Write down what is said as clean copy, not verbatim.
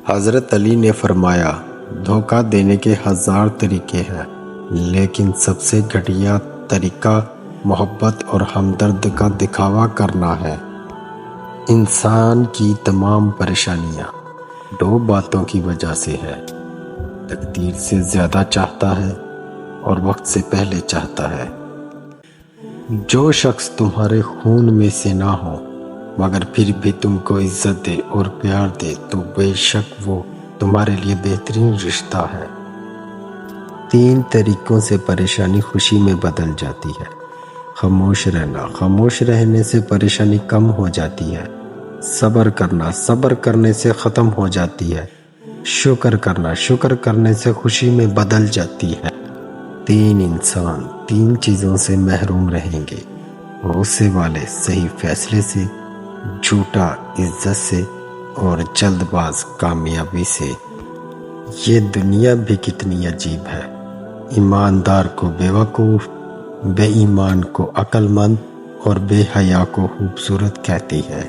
حضرت علی نے فرمایا، دھوکہ دینے کے 1000 طریقے ہیں، لیکن سب سے گھٹیا طریقہ محبت اور ہمدرد کا دکھاوا کرنا ہے۔ انسان کی تمام پریشانیاں 2 باتوں کی وجہ سے ہے: تقدیر سے زیادہ چاہتا ہے اور وقت سے پہلے چاہتا ہے۔ جو شخص تمہارے خون میں سے نہ ہو مگر پھر بھی تم کو عزت دے اور پیار دے تو بے شک وہ تمہارے لیے بہترین رشتہ ہے۔ 3 طریقوں سے پریشانی خوشی میں بدل جاتی ہے۔ خاموش رہنا، خاموش رہنے سے پریشانی کم ہو جاتی ہے۔ صبر کرنا، صبر کرنے سے ختم ہو جاتی ہے۔ شکر کرنا، شکر کرنے سے خوشی میں بدل جاتی ہے۔ 3 انسان 3 چیزوں سے محروم رہیں گے: غصے والے صحیح فیصلے سے، جھوٹا عزت سے، اور جلد باز کامیابی سے۔ یہ دنیا بھی کتنی عجیب ہے، ایماندار کو بیوقوف، بے ایمان کو عقل مند اور بے حیا کو خوبصورت کہتی ہے۔